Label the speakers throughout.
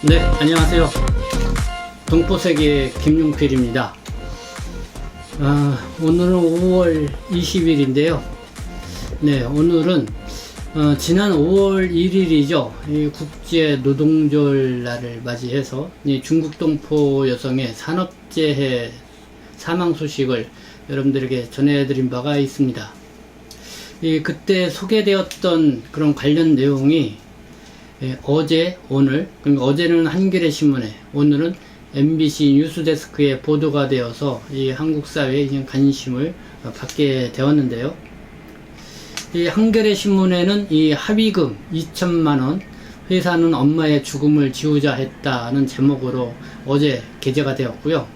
Speaker 1: 네, 안녕하세요. 동포세계 김용필입니다. 오늘은 5월 20일인데요. 네, 오늘은 지난 5월 1일이죠. 이 국제 노동절 날을 맞이해서 이 중국 동포 여성의 산업재해 사망 소식을 여러분들에게 전해드린 바가 있습니다. 그때 소개되었던 그런 관련 내용이 어제, 오늘, 그러니까 어제는 한겨레 신문에, 오늘은 MBC 뉴스데스크에 보도가 되어서 이 한국 사회에 관심을 받게 되었는데요. 이 한겨레 신문에는 이 합의금 2천만원, 회사는 엄마의 죽음을 지우자 했다는 제목으로 어제 게재가 되었고요.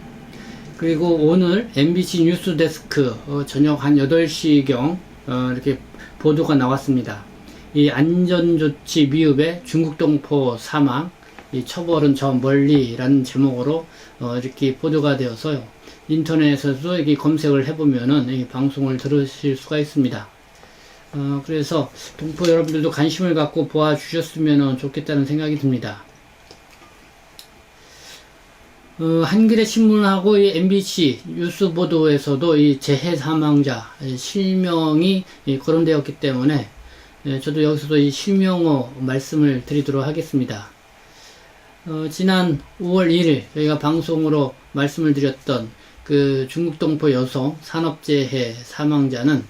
Speaker 1: 그리고 오늘 MBC 뉴스데스크 저녁 한 8시경 이렇게 보도가 나왔습니다. 이 안전조치 미흡에 중국 동포 사망, 이 처벌은 저 멀리라는 제목으로 이렇게 보도가 되어서요. 인터넷에서도 이렇게 검색을 해보면은 이 방송을 들으실 수가 있습니다. 그래서 동포 여러분들도 관심을 갖고 보아주셨으면 좋겠다는 생각이 듭니다. 한겨레 신문하고 이 MBC 뉴스 보도에서도 이 재해 사망자 실명이 거론되었기 때문에 저도 여기서도 이 실명어 말씀을 드리도록 하겠습니다. 지난 5월 1일 저희가 방송으로 말씀을 드렸던 그 중국 동포 여성 산업재해 사망자는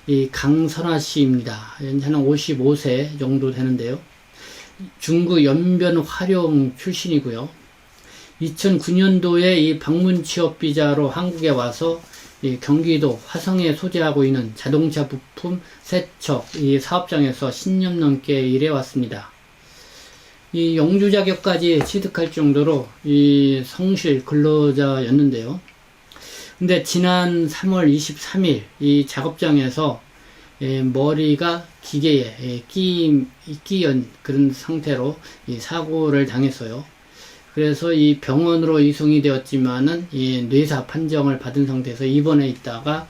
Speaker 1: 이 강선아 씨입니다. 현재는 55세 정도 되는데요. 중국 연변 화룡 출신이고요. 2009년도에 이 방문 취업 비자로 한국에 와서 이 경기도 화성에 소재하고 있는 자동차 부품 세척 이 사업장에서 10년 넘게 일해왔습니다. 이 영주 자격까지 취득할 정도로 이 성실 근로자였는데요. 근데 지난 3월 23일 이 작업장에서 머리가 기계에 끼인 그런 상태로 이 사고를 당했어요. 그래서 이 병원으로 이송이 되었지만은 이 뇌사 판정을 받은 상태에서 입원해 있다가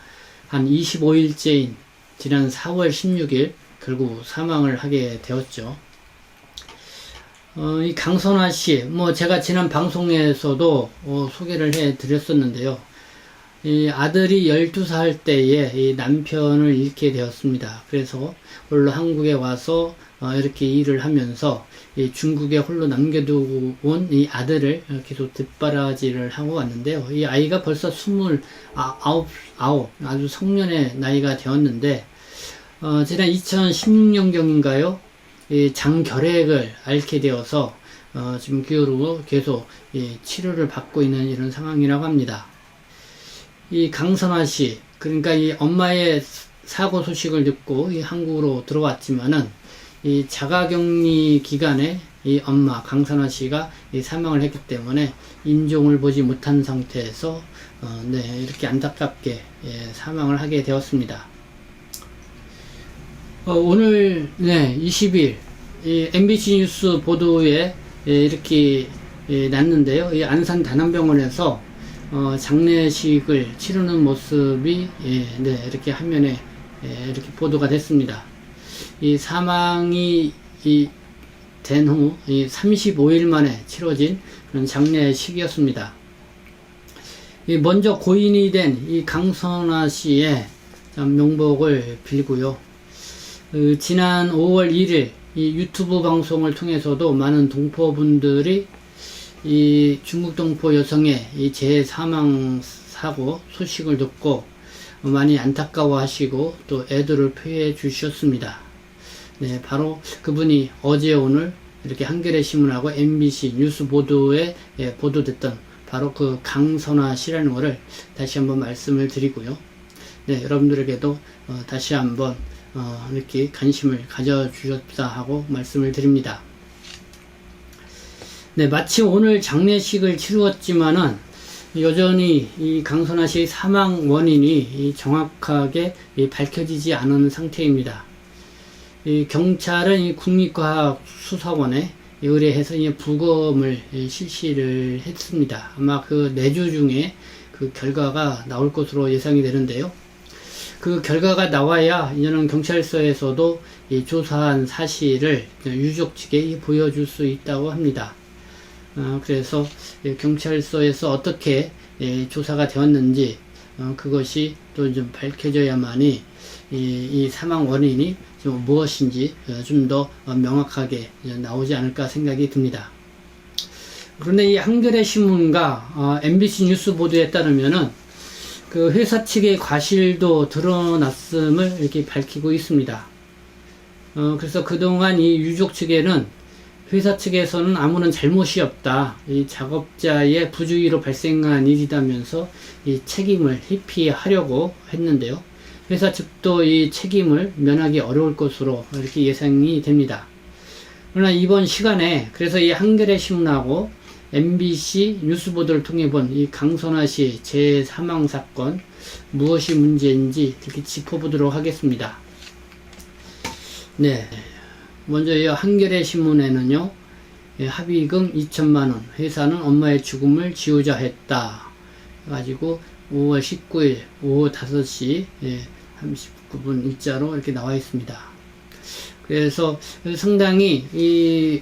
Speaker 1: 한 25일째인 지난 4월 16일 결국 사망을 하게 되었죠. 이 강선아 씨, 제가 지난 방송에서도 소개를 해 드렸었는데요. 이 아들이 12살 때에 이 남편을 잃게 되었습니다. 그래서 홀로 한국에 와서 이렇게 일을 하면서 이 중국에 홀로 남겨두고 온 이 아들을 계속 뒷바라지를 하고 왔는데요. 이 아이가 벌써 29, 아주 성년의 나이가 되었는데, 지난 2016년경인가요? 이 장결핵을 앓게 되어서, 지금 그 이후로 계속 치료를 받고 있는 이런 상황이라고 합니다. 이 강선아 씨, 그러니까 이 엄마의 사고 소식을 듣고 이 한국으로 들어왔지만은 이 자가격리 기간에 이 엄마 강선아 씨가 이 사망을 했기 때문에 인종을 보지 못한 상태에서 이렇게 안타깝게 사망을 하게 되었습니다. 오늘 20일 이 MBC 뉴스 보도에 이렇게 났는데요. 이 안산 단원병원에서 장례식을 치르는 모습이 이렇게 화면에 이렇게 보도가 됐습니다. 이 사망이 된 후 35일 만에 치러진 그런 장례식이었습니다. 먼저 고인이 된 이 강선아 씨의 명복을 빌고요. 지난 5월 1일 이 유튜브 방송을 통해서도 많은 동포분들이 이 중국 동포 여성의 이 재해 사망 사고 소식을 듣고 많이 안타까워 하시고 또 애도를 표해 주셨습니다. 네, 바로 그분이 어제 오늘 이렇게 한겨레 신문하고 MBC 뉴스 보도에 보도됐던 바로 그 강선아 씨라는 것을 다시 한번 말씀을 드리고요. 네, 여러분들에게도 다시 한번 이렇게 관심을 가져주셨다 하고 말씀을 드립니다. 네, 마치 오늘 장례식을 치루었지만은 여전히 이 강선아 씨의 사망 원인이 정확하게 밝혀지지 않은 상태입니다. 이 경찰은 이 국립과학수사원에 의뢰해서 부검을 실시를 했습니다. 아마 그 내주 중에 그 결과가 나올 것으로 예상이 되는데요. 그 결과가 나와야 이제는 경찰서에서도 이 조사한 사실을 유족 측에 보여줄 수 있다고 합니다. 그래서 경찰서에서 어떻게 조사가 되었는지 그것이 또 좀 밝혀져야만이 이 사망 원인이 좀 무엇인지 좀 더 명확하게 나오지 않을까 생각이 듭니다. 그런데 이 한겨레 신문과 MBC 뉴스 보도에 따르면은 그 회사 측의 과실도 드러났음을 이렇게 밝히고 있습니다. 그래서 그동안 이 유족 측에는 회사 측에서는 아무런 잘못이 없다. 이 작업자의 부주의로 발생한 일이다면서 이 책임을 회피하려고 했는데요. 회사 측도 이 책임을 면하기 어려울 것으로 이렇게 예상이 됩니다. 그러나 이번 시간에 그래서 이 한겨레 신문하고 MBC 뉴스 보도를 통해 본 이 강선아 씨 재사망 사건 무엇이 문제인지 이렇게 짚어보도록 하겠습니다. 네. 먼저 이 한겨레 신문에는요, 합의금 2천만원, 회사는 엄마의 죽음을 지우자 했다. 가지고 5월 19일 오후 5시 39분 일자로 이렇게 나와 있습니다. 그래서 상당히 이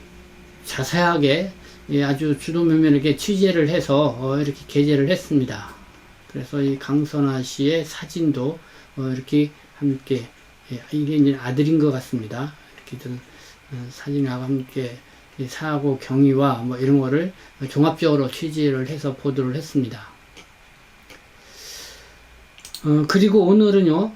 Speaker 1: 자세하게 아주 주도면밀하게 취재를 해서 이렇게 게재를 했습니다. 그래서 이 강선아 씨의 사진도 이렇게 함께, 이게 이제 아들인 것 같습니다. 이렇게 사진하고 함께 사고 경위와 뭐 이런 거를 종합적으로 취재를 해서 보도를 했습니다. 그리고 오늘은요,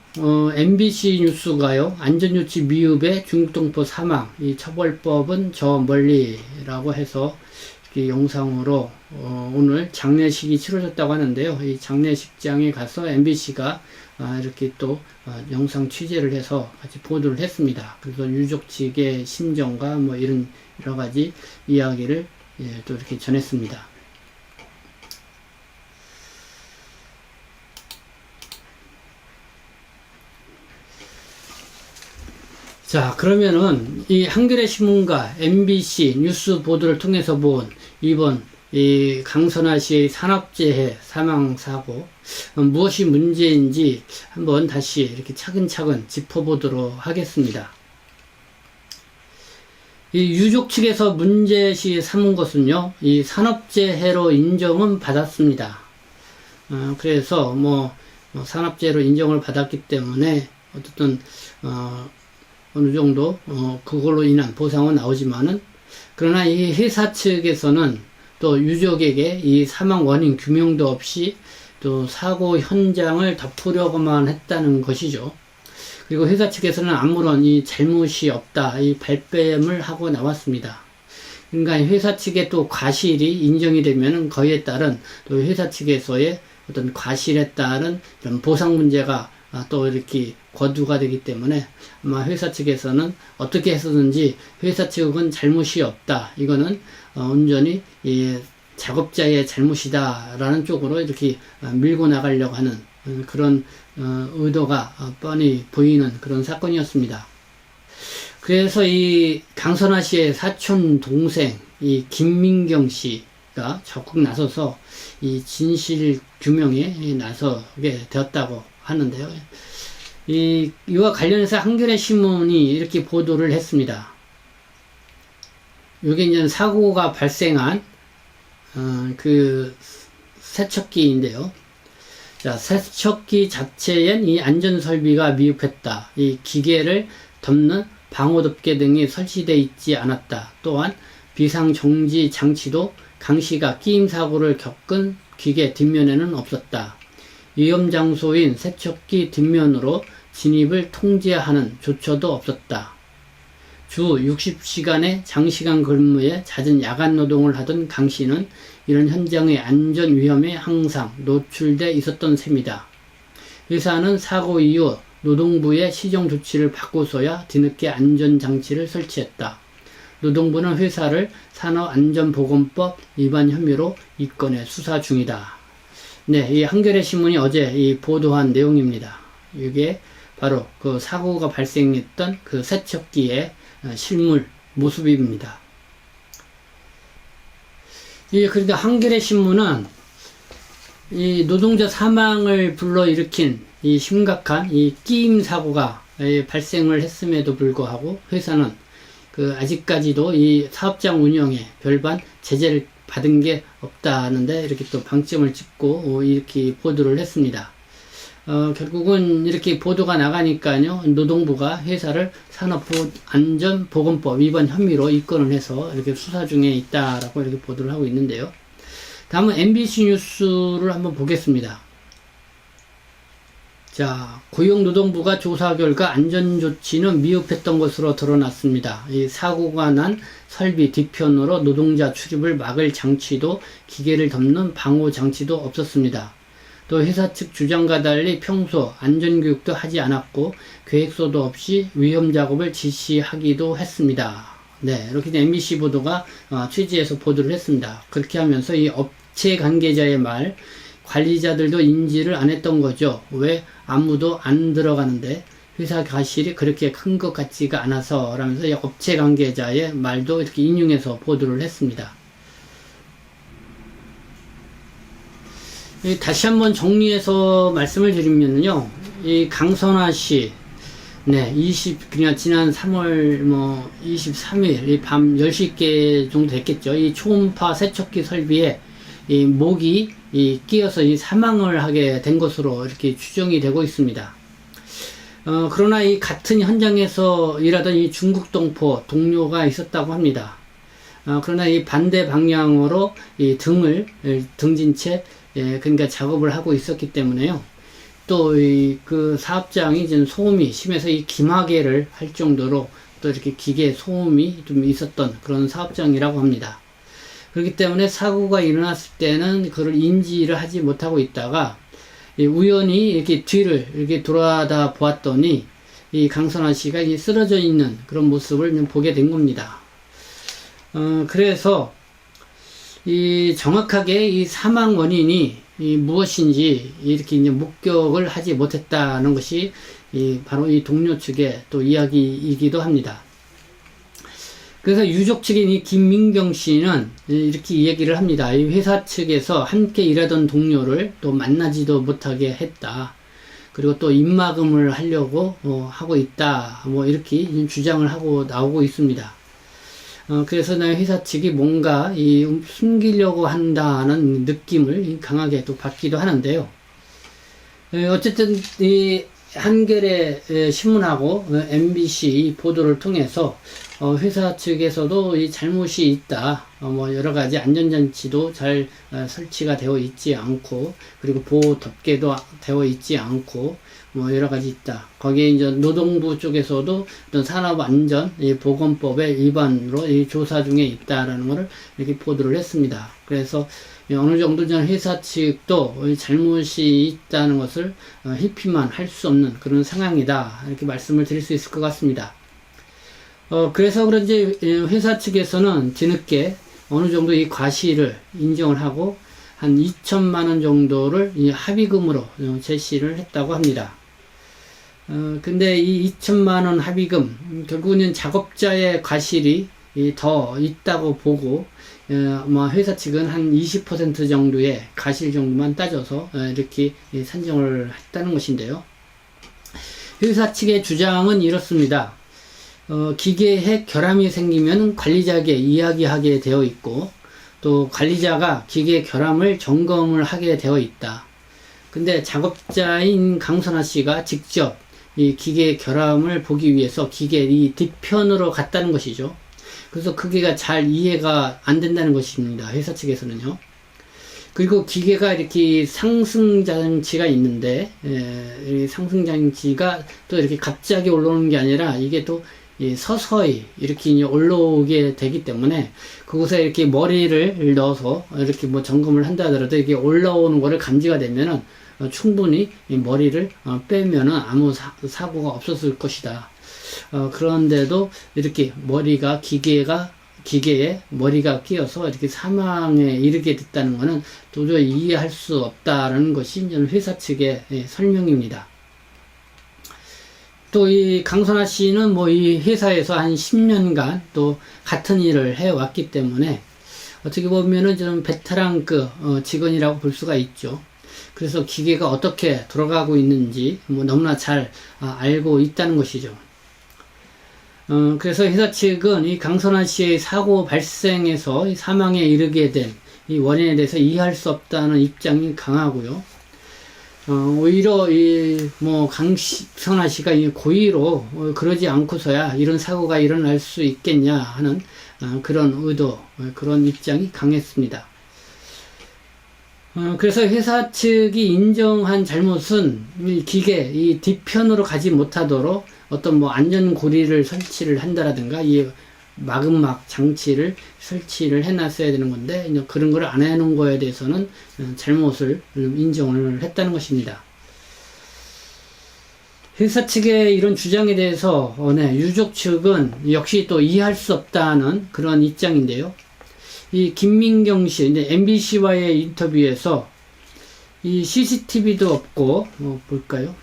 Speaker 1: MBC 뉴스가요, 안전조치 미흡의 중국동포 사망, 이 처벌법은 저 멀리라고 해서 이렇게 영상으로 오늘 장례식이 치러졌다고 하는데요. 이 장례식장에 가서 MBC가 이렇게 또 영상 취재를 해서 같이 보도를 했습니다. 그래서 유족 측의 심정과 뭐 이런 여러 가지 이야기를 또 이렇게 전했습니다. 자, 그러면은 이 한겨레 신문과 MBC 뉴스 보도를 통해서 본 이번 이 강선아 씨의 산업재해 사망 사고 무엇이 문제인지 한번 다시 이렇게 차근차근 짚어보도록 하겠습니다. 이 유족 측에서 문제시 삼은 것은요, 이 산업재해로 인정은 받았습니다. 그래서 산업재해로 인정을 받았기 때문에 어쨌든 어느 정도 그걸로 인한 보상은 나오지만은, 그러나 이 회사 측에서는 또 유족에게 이 사망 원인 규명도 없이 또 사고 현장을 덮으려고만 했다는 것이죠. 그리고 회사 측에서는 아무런 이 잘못이 없다, 이 발뺌을 하고 나왔습니다. 그러니까 회사 측의 또 과실이 인정이 되면은 거기에 따른 또 회사 측에서의 어떤 과실에 따른 이런 보상 문제가 또 이렇게 거두가 되기 때문에 아마 회사 측에서는 어떻게 해서든지 회사 측은 잘못이 없다, 이거는 온전히 이 작업자의 잘못이다 라는 쪽으로 이렇게 밀고 나가려고 하는 그런 의도가 뻔히 보이는 그런 사건이었습니다. 그래서 이 강선아 씨의 사촌 동생 이 김민경 씨가 적극 나서서 이 진실 규명에 나서게 되었다고 하는데요. 이와 관련해서 한겨레 신문이 이렇게 보도를 했습니다. 이게 이제 사고가 발생한 그 세척기인데요. 자, 세척기 자체엔 이 안전설비가 미흡했다. 이 기계를 덮는 방호덮개 등이 설치되어 있지 않았다. 또한 비상정지 장치도 강씨가 끼임 사고를 겪은 기계 뒷면에는 없었다. 위험장소인 세척기 뒷면으로 진입을 통제하는 조처도 없었다. 주 60시간의 장시간 근무에 잦은 야간 노동을 하던 강씨는 이런 현장의 안전 위험에 항상 노출돼 있었던 셈이다. 회사는 사고 이후 노동부의 시정 조치를 받고서야 뒤늦게 안전장치를 설치했다. 노동부는 회사를 산업안전보건법 위반 혐의로 이 건에 수사 중이다. 네, 이 한겨레 신문이 어제 이 보도한 내용입니다. 이게 바로 그 사고가 발생했던 그 세척기의 실물 모습입니다. 그러니까 한겨레 신문은 이 노동자 사망을 불러일으킨 이 심각한 이 끼임 사고가 발생을 했음에도 불구하고 회사는 그 아직까지도 이 사업장 운영에 별반 제재를 받은 게 없다는데 이렇게 또 방점을 찍고 이렇게 보도를 했습니다. 결국은 이렇게 보도가 나가니까요, 노동부가 회사를 산업안전보건법 위반 혐의로 입건을 해서 이렇게 수사 중에 있다라고 이렇게 보도를 하고 있는데요. 다음은 MBC 뉴스를 한번 보겠습니다. 자, 고용노동부가 조사 결과 안전조치는 미흡했던 것으로 드러났습니다. 이 사고가 난 설비 뒤편으로 노동자 출입을 막을 장치도 기계를 덮는 방호 장치도 없었습니다. 또 회사 측 주장과 달리 평소 안전교육도 하지 않았고 계획서도 없이 위험 작업을 지시하기도 했습니다. 네, 이렇게 MBC 보도가 취재해서 보도를 했습니다. 그렇게 하면서 이 업체 관계자의 말, 관리자들도 인지를 안 했던 거죠. 왜 아무도 안 들어가는데 회사 과실이 그렇게 큰 것 같지가 않아서 라면서 이 업체 관계자의 말도 이렇게 인용해서 보도를 했습니다. 다시 한번 정리해서 말씀을 드리면요, 이 강선화 씨, 네, 그냥 지난 3월 23일 이 밤 10시께 정도 됐겠죠. 이 초음파 세척기 설비에 이 목이 끼어서 이 사망을 하게 된 것으로 이렇게 추정이 되고 있습니다. 그러나 이 같은 현장에서 일하던 이 중국 동포 동료가 있었다고 합니다. 그러나 이 반대 방향으로 이 등진 채, 그러니까 작업을 하고 있었기 때문에요. 또 그 사업장이 이제 소음이 심해서 이 기마개를 할 정도로 또 이렇게 기계 소음이 좀 있었던 그런 사업장이라고 합니다. 그렇기 때문에 사고가 일어났을 때는 그걸 인지를 하지 못하고 있다가 우연히 이렇게 뒤를 이렇게 돌아다 보았더니 이 강선화 씨가 쓰러져 있는 그런 모습을 보게 된 겁니다. 그래서 정확하게 이 사망 원인이 무엇인지 이렇게 이제 목격을 하지 못했다는 것이 바로 이 동료 측의 또 이야기이기도 합니다. 그래서 유족 측인 이 김민경 씨는 이렇게 얘기를 합니다. 이 회사 측에서 함께 일하던 동료를 또 만나지도 못하게 했다. 그리고 또 입막음을 하려고 하고 있다. 이렇게 주장을 하고 나오고 있습니다. 그래서 회사 측이 뭔가 숨기려고 한다는 느낌을 강하게 또 받기도 하는데요. 어쨌든 한겨레 신문하고 MBC 보도를 통해서 회사 측에서도 이 잘못이 있다. 여러 가지 안전장치도 잘 설치가 되어 있지 않고, 그리고 보호 덮개도 되어 있지 않고, 여러 가지 있다. 거기에 이제 노동부 쪽에서도 어떤 산업안전보건법의 위반으로 조사 중에 있다라는 것을 이렇게 보도를 했습니다. 그래서 어느 정도 전 회사 측도 잘못이 있다는 것을 회피만 할 수 없는 그런 상황이다. 이렇게 말씀을 드릴 수 있을 것 같습니다. 그래서 그런지 회사 측에서는 뒤늦게 어느 정도 이 과실을 인정을 하고 한 2천만 원 정도를 이 합의금으로 제시를 했다고 합니다. 근데 이 2천만 원 합의금, 결국은 작업자의 과실이 더 있다고 보고, 회사 측은 한 20% 정도의 과실 정도만 따져서 이렇게 산정을 했다는 것인데요. 회사 측의 주장은 이렇습니다. 기계에 결함이 생기면 관리자에게 이야기하게 되어 있고, 또 관리자가 기계 결함을 점검을 하게 되어 있다. 근데 작업자인 강선화 씨가 직접 이 기계 결함을 보기 위해서 기계 이 뒤편으로 갔다는 것이죠. 그래서 그게가 잘 이해가 안 된다는 것입니다. 회사 측에서는요. 그리고 기계가 이렇게 상승장치가 있는데, 이 상승장치가 또 이렇게 갑자기 올라오는 게 아니라 이게 또 서서히 이렇게 올라오게 되기 때문에 그곳에 이렇게 머리를 넣어서 이렇게 점검을 한다 하더라도 이게 올라오는 거를 감지가 되면은 충분히 이 머리를 빼면은 아무 사고가 없었을 것이다. 그런데도 이렇게 기계에 머리가 끼어서 이렇게 사망에 이르게 됐다는 것은 도저히 이해할 수 없다라는 것이 회사 측의 설명입니다. 또 이 강선화 씨는 이 회사에서 한 10년간 또 같은 일을 해왔기 때문에 어떻게 보면은 좀 베테랑급 직원이라고 볼 수가 있죠. 그래서 기계가 어떻게 돌아가고 있는지 너무나 잘 알고 있다는 것이죠. 그래서 회사 측은 이 강선아 씨의 사고 발생에서 이 사망에 이르게 된 이 원인에 대해서 이해할 수 없다는 입장이 강하고요. 오히려 강선아 씨가 고의로 그러지 않고서야 이런 사고가 일어날 수 있겠냐 하는 그런 의도, 그런 입장이 강했습니다. 그래서 회사 측이 인정한 잘못은 이 기계, 이 뒤편으로 가지 못하도록 어떤 안전 고리를 설치를 한다라든가 이 마금막 장치를 설치를 해놨어야 되는 건데 그런 걸 안 해놓은 거에 대해서는 잘못을 인정을 했다는 것입니다. 회사 측의 이런 주장에 대해서 유족 측은 역시 또 이해할 수 없다는 그런 입장인데요. 이 김민경 씨, MBC와의 인터뷰에서 이 CCTV도 없고 볼까요?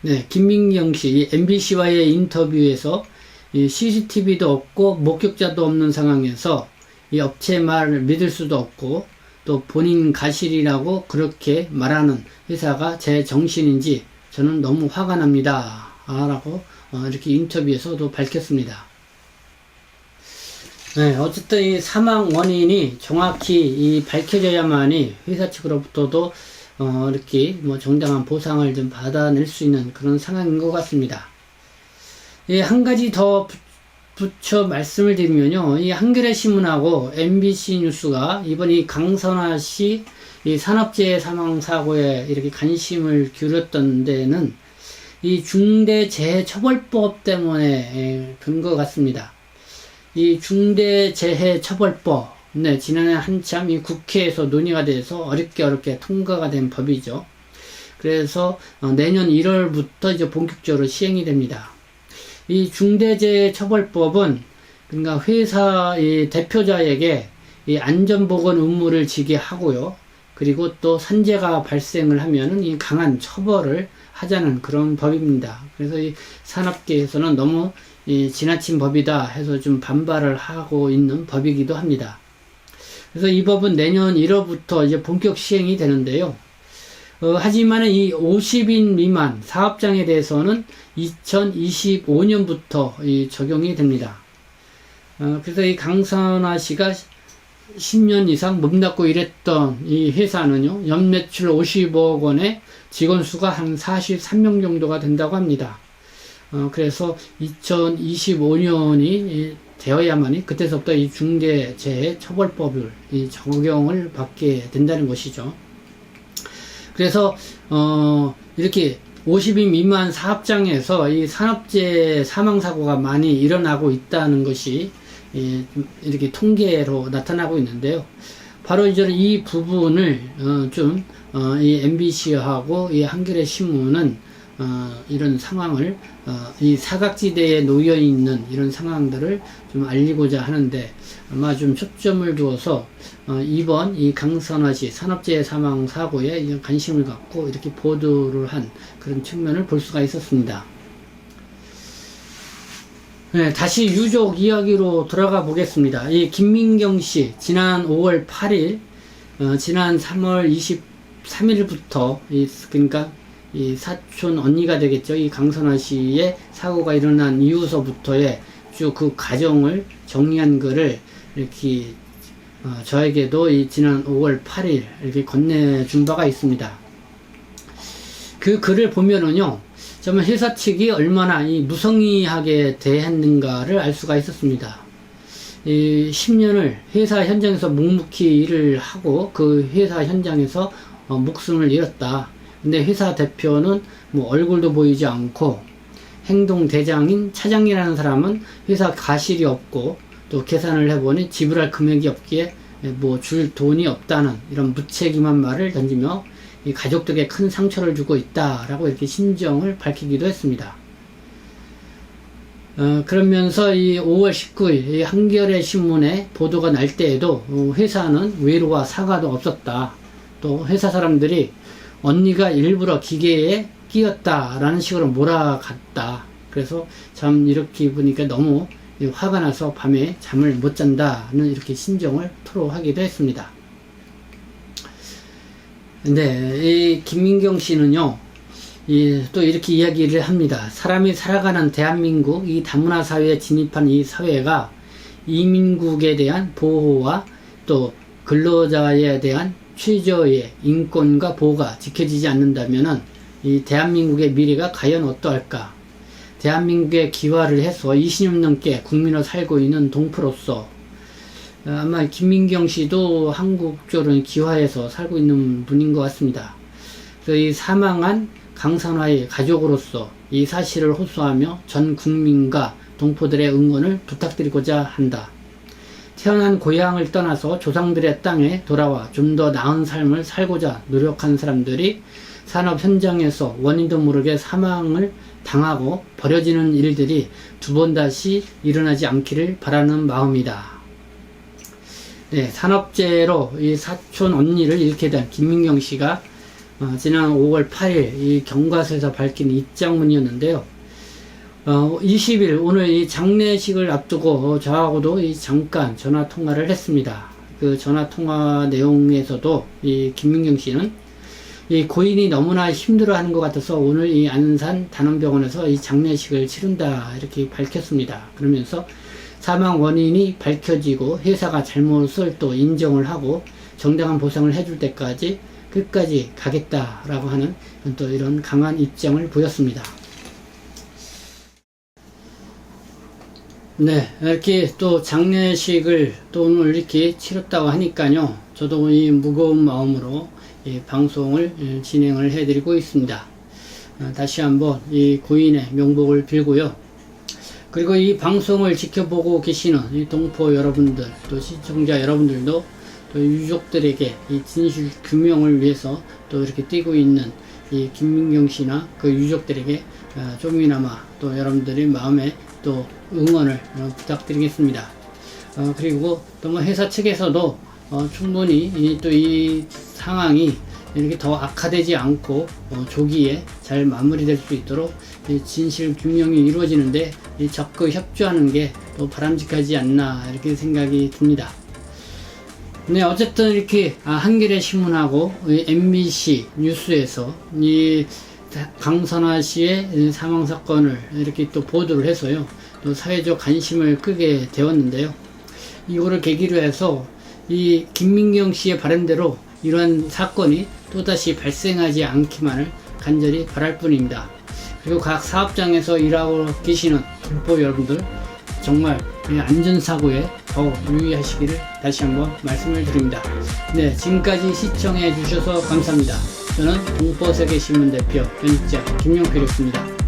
Speaker 1: 네, 김민경 씨, MBC와의 인터뷰에서 이 CCTV도 없고 목격자도 없는 상황에서 이 업체 말을 믿을 수도 없고 또 본인 가실이라고 그렇게 말하는 회사가 제 정신인지 저는 너무 화가 납니다. 라고 이렇게 인터뷰에서도 밝혔습니다. 네, 어쨌든 이 사망 원인이 정확히 밝혀져야만이 회사 측으로부터도 이렇게 정당한 보상을 좀 받아낼 수 있는 그런 상황인 것 같습니다. 예, 한 가지 더 붙여 말씀을 드리면요. 이 한겨레 신문하고 MBC 뉴스가 이번 이 강선아 씨 이 산업재해 사망 사고에 이렇게 관심을 기울였던 데는 이 중대재해처벌법 때문에 된 것 같습니다. 이 중대재해처벌법, 네, 지난해 한참 이 국회에서 논의가 돼서 어렵게 통과가 된 법이죠. 그래서 내년 1월부터 이제 본격적으로 시행이 됩니다. 이 중대재해처벌법은 그러니까 회사 이 대표자에게 이 안전보건 의무를 지게 하고요. 그리고 또 산재가 발생을 하면은 이 강한 처벌을 하자는 그런 법입니다. 그래서 이 산업계에서는 너무 지나친 법이다 해서 좀 반발을 하고 있는 법이기도 합니다. 그래서 이 법은 내년 1월부터 이제 본격 시행이 되는데요. 하지만 이 50인 미만 사업장에 대해서는 2025년부터 적용이 됩니다. 그래서 이 강선아 씨가 10년 이상 몸담고 일했던 이 회사는요, 연매출 50억 원에 직원 수가 한 43명 정도가 된다고 합니다. 그래서 2025년이 되어야만이 그때서부터 이 중대재해처벌법을 적용을 받게 된다는 것이죠. 그래서 이렇게 50인 미만 사업장에서 이 산업재해 사망사고가 많이 일어나고 있다는 것이 이렇게 통계로 나타나고 있는데요. 바로 이제 이 부분을 이 MBC하고 이 한겨레 신문은 이런 상황을 이 사각지대에 놓여 있는 이런 상황들을 좀 알리고자 하는데 아마 좀 초점을 두어서 이번 이 강선아 씨 산업재해 사망 사고에 관심을 갖고 이렇게 보도를 한 그런 측면을 볼 수가 있었습니다. 네, 다시 유족 이야기로 들어가 보겠습니다. 이 김민경 씨 지난 5월 8일 지난 3월 23일부터 그러니까 이 사촌 언니가 되겠죠. 이 강선아 씨의 사고가 일어난 이후서부터의 쭉 그 과정을 정리한 글을 이렇게 저에게도 이 지난 5월 8일 이렇게 건네준 바가 있습니다. 그 글을 보면은요, 정말 회사 측이 얼마나 이 무성의하게 대했는가를 알 수가 있었습니다. 이 10년을 회사 현장에서 묵묵히 일을 하고 그 회사 현장에서 목숨을 잃었다. 근데 회사 대표는 얼굴도 보이지 않고 행동 대장인 차장이라는 사람은 회사 가실이 없고 또 계산을 해보니 지불할 금액이 없기에 줄 돈이 없다는 이런 무책임한 말을 던지며 이 가족들에게 큰 상처를 주고 있다라고 이렇게 심정을 밝히기도 했습니다. 그러면서 이 5월 19일 이 한겨레 신문에 보도가 날 때에도 회사는 외로와 사과도 없었다. 또 회사 사람들이 언니가 일부러 기계에 끼었다라는 식으로 몰아갔다. 그래서 참 이렇게 보니까 너무 화가 나서 밤에 잠을 못 잔다는 이렇게 심정을 토로하기도 했습니다. 근데 이 김민경 씨는요, 또 이렇게 이야기를 합니다. 사람이 살아가는 대한민국 이 다문화 사회에 진입한 이 사회가 이민국에 대한 보호와 또 근로자에 대한 최저의 인권과 보호가 지켜지지 않는다면은 이 대한민국의 미래가 과연 어떠할까? 대한민국에 기화를 해서 20년 넘게 국민으로 살고 있는 동포로서 아마 김민경 씨도 한국적으로 기화해서 살고 있는 분인 것 같습니다. 그래서 이 사망한 강산화의 가족으로서 이 사실을 호소하며 전 국민과 동포들의 응원을 부탁드리고자 한다. 태어난 고향을 떠나서 조상들의 땅에 돌아와 좀 더 나은 삶을 살고자 노력한 사람들이 산업 현장에서 원인도 모르게 사망을 당하고 버려지는 일들이 두 번 다시 일어나지 않기를 바라는 마음이다. 네, 산업재해로 이 사촌 언니를 잃게 된 김민경 씨가 지난 5월 8일 이 경과서에서 밝힌 입장문이었는데요. 20일 오늘 이 장례식을 앞두고 저하고도 잠깐 전화 통화를 했습니다. 그 전화 통화 내용에서도 이 김민경 씨는 이 고인이 너무나 힘들어하는 것 같아서 오늘 이 안산 단원병원에서 이 장례식을 치른다 이렇게 밝혔습니다. 그러면서 사망 원인이 밝혀지고 회사가 잘못을 또 인정을 하고 정당한 보상을 해줄 때까지 끝까지 가겠다라고 하는 또 이런 강한 입장을 보였습니다. 네, 이렇게 또 장례식을 또 오늘 이렇게 치렀다고 하니까요, 저도 이 무거운 마음으로 이 방송을 진행을 해드리고 있습니다. 다시 한번 이 고인의 명복을 빌고요. 그리고 이 방송을 지켜보고 계시는 이 동포 여러분들, 또 시청자 여러분들도 또 유족들에게 이 진실 규명을 위해서 또 이렇게 뛰고 있는 이 김민경 씨나 그 유족들에게 좀이나마 또 여러분들의 마음에 또 응원을 부탁드리겠습니다. 그리고 또 뭐 회사 측에서도 충분히 또 이 상황이 이렇게 더 악화되지 않고 조기에 잘 마무리될 수 있도록 진실 규명이 이루어지는데 적극 협조하는 게 또 바람직하지 않나 이렇게 생각이 듭니다. 네, 어쨌든 이렇게 한겨레 신문하고 MBC 뉴스에서 이 강선화 씨의 사망 사건을 이렇게 또 보도를 해서요, 또 사회적 관심을 끄게 되었는데요. 이거를 계기로 해서 이 김민경 씨의 바람대로 이러한 사건이 또다시 발생하지 않기만을 간절히 바랄 뿐입니다. 그리고 각 사업장에서 일하고 계시는 동포 여러분들 정말 안전사고에 더욱 유의하시기를 다시 한번 말씀을 드립니다. 네, 지금까지 시청해 주셔서 감사합니다. 저는 동포세계신문 대표 편집자 김용필이었습니다.